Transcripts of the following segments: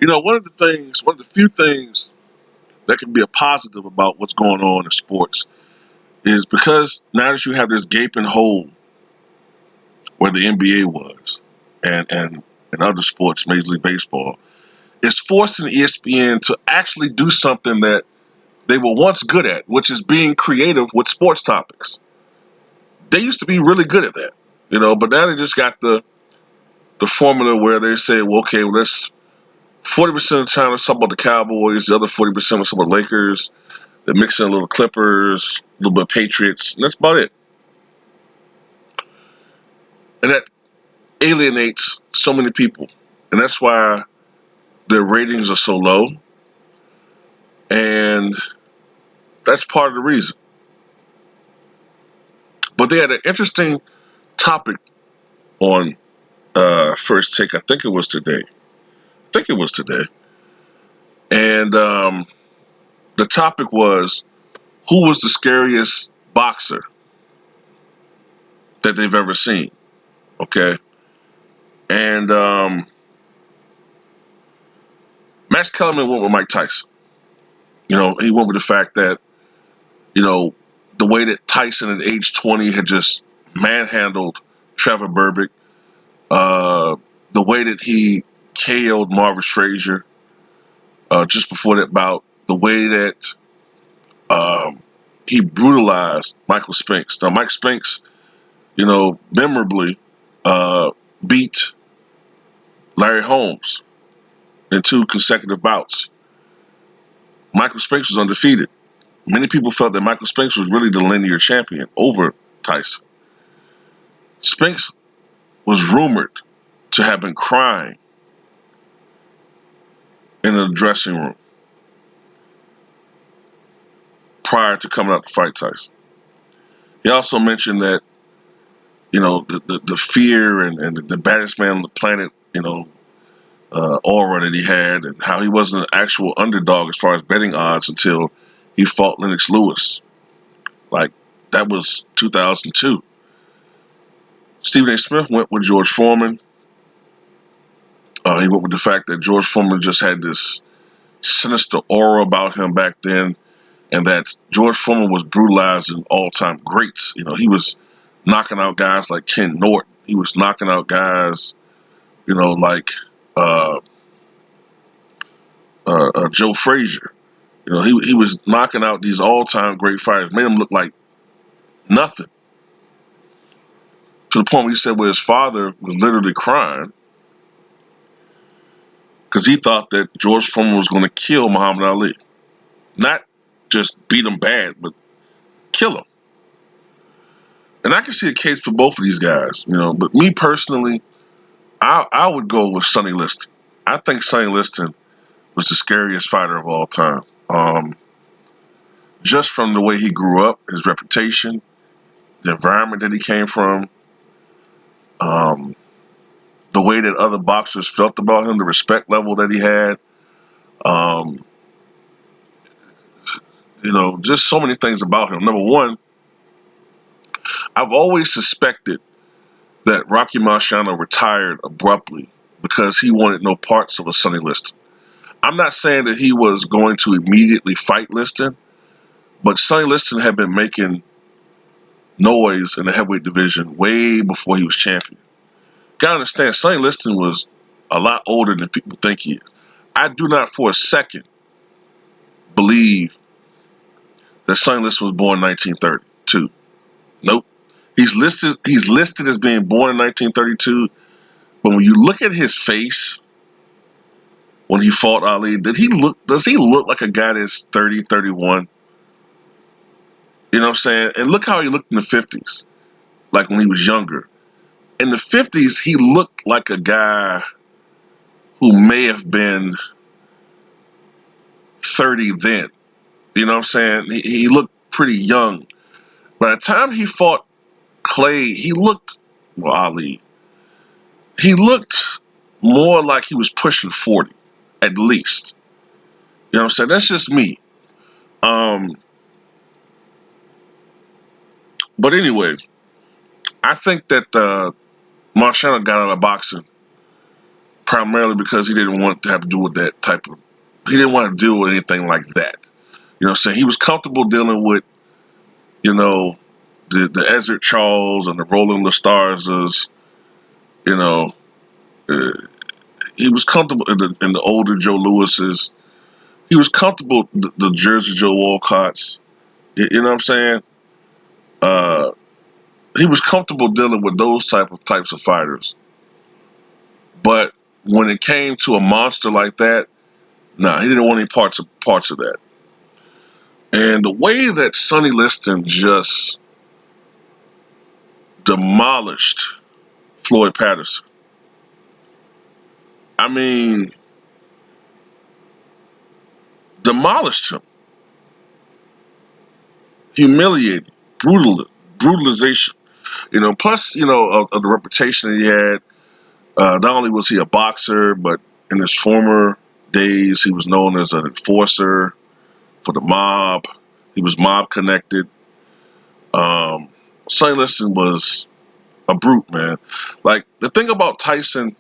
One of the few things that can be a positive about what's going on in sports is because now that you have this gaping hole where the NBA was and other sports, Major League Baseball, it's forcing ESPN to actually do something that they were once good at, which is being creative with sports topics. They used to be really good at that, but now they just got the formula where they say, well, okay, well, let's 40% of the time let's talk about the Cowboys, the other 40% let's talk about Lakers. They mix in a little Clippers, a little bit of Patriots, and that's about it. And that alienates so many people, and that's why their ratings are so low, and that's part of the reason. But they had an interesting topic on First Take. I think it was today. And the topic was, who was the scariest boxer that they've ever seen? Okay. And Max Kellerman went with Mike Tyson. He went with the fact that, the way that Tyson at age 20 had just manhandled Trevor Berbick, the way that he KO'd Marvis Frazier just before that bout, the way that he brutalized Michael Spinks. Now, Mike Spinks, memorably beat Larry Holmes in 2 consecutive bouts. Michael Spinks was undefeated. Many people felt that Michael Spinks was really the linear champion over Tyson. Spinks was rumored to have been crying in the dressing room prior to coming out to fight Tyson. He also mentioned that, the fear and the baddest man on the planet, aura that he had, and how he wasn't an actual underdog as far as betting odds until he fought Lennox Lewis. Like, that was 2002. Stephen A. Smith went with George Foreman. He went with the fact that George Foreman just had this sinister aura about him back then, and that George Foreman was brutalizing all-time greats. He was knocking out guys like Ken Norton. He was knocking out guys, like uh, Joe Frazier. He was knocking out these all-time great fighters, made him look like nothing. To the point where he said where his father was literally crying because he thought that George Foreman was going to kill Muhammad Ali. Not just beat him bad, but kill him. And I can see a case for both of these guys, but me personally, I would go with Sonny Liston. I think Sonny Liston was the scariest fighter of all time. Just from the way he grew up, his reputation, the environment that he came from, um, the way that other boxers felt about him, the respect level that he had, um, just so many things about him. Number one, I've always suspected that Rocky Marciano retired abruptly because he wanted no parts of a Sonny Liston. I'm not saying that he was going to immediately fight Liston, but Sonny Liston had been making noise in the heavyweight division way before he was champion. Gotta understand, Sonny Liston was a lot older than people think he is. I do not for a second believe that Sonny Liston was born in 1932. Nope. He's listed as being born in 1932, but when you look at his face when he fought Ali, does he look like a guy that's 30, 31? You know what I'm saying? And look how he looked in the 50s, like when he was younger. In the 50s, he looked like a guy who may have been 30 then. You know what I'm saying? He looked pretty young. By the time he fought Clay, Ali, he looked more like he was pushing 40, at least. You know what I'm saying? That's just me. Um, but anyway, I think that Marciano got out of boxing primarily because he didn't want to have to do with that type of. He didn't want to deal with anything like that. You know what I'm saying? He was comfortable dealing with, you know, the Ezzard Charles and the Roland Lestarzas. You know, uh, he was comfortable in the older Joe Lewis's. He was comfortable the Jersey Joe Walcotts. You know what I'm saying? Uh, he was comfortable dealing with those types of fighters. But when it came to a monster like that, nah, he didn't want any parts of that. And the way that Sonny Liston just demolished Floyd Patterson, I mean, demolished him, humiliated, brutalization. You know, plus, you know, of the reputation that he had. Not only was he a boxer, but in his former days, he was known as an enforcer for the mob. He was mob connected. Sonny Liston was a brute, man. Like, the thing about Tyson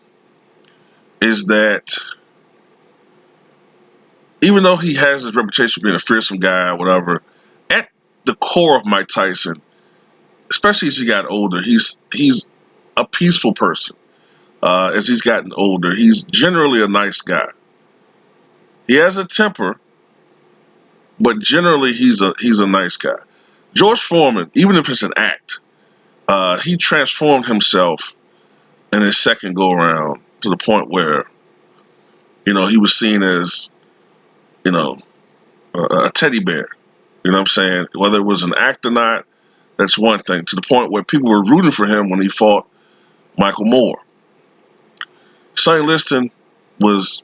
is that even though he has his reputation for being a fearsome guy or whatever, at the core of Mike Tyson, especially as he got older, he's a peaceful person. As he's gotten older, he's generally a nice guy. He has a temper, but generally he's a nice guy. George Foreman, even if it's an act, he transformed himself in his second go around to the point where, you know, he was seen as, you know, a teddy bear. You know what I'm saying? Whether it was an act or not, that's one thing. To the point where people were rooting for him when he fought Michael Moore. Sonny Liston was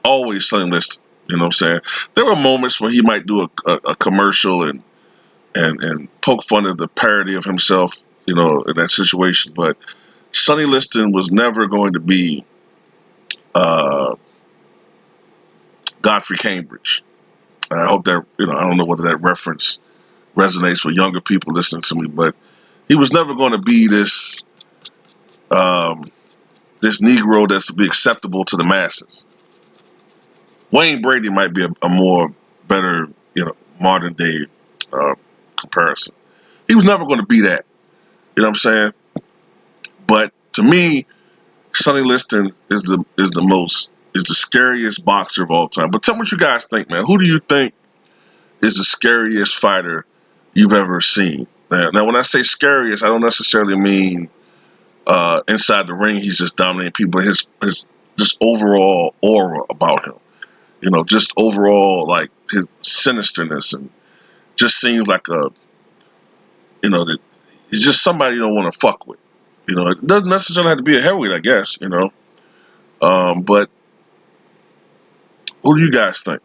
always Sonny Liston. You know what I'm saying? There were moments when he might do a commercial and poke fun at the parody of himself, you know, in that situation. But Sonny Liston was never going to be uh, Godfrey Cambridge. I hope that, you know, I don't know whether that reference resonates with younger people listening to me, but he was never going to be um, this Negro that's to be acceptable to the masses. Wayne Brady might be a more better, you know, modern day uh, comparison. He was never going to be that. You know what I'm saying? But to me, Sonny Liston is the scariest boxer of all time. But tell me what you guys think, man. Who do you think is the scariest fighter you've ever seen? Now when I say scariest, I don't necessarily mean inside the ring he's just dominating people. His just overall aura about him. You know, just overall like his sinisterness and just seems like a, you know, that he's just somebody you don't want to fuck with. You know, it doesn't necessarily have to be a heavyweight, I guess. You know, but who do you guys think?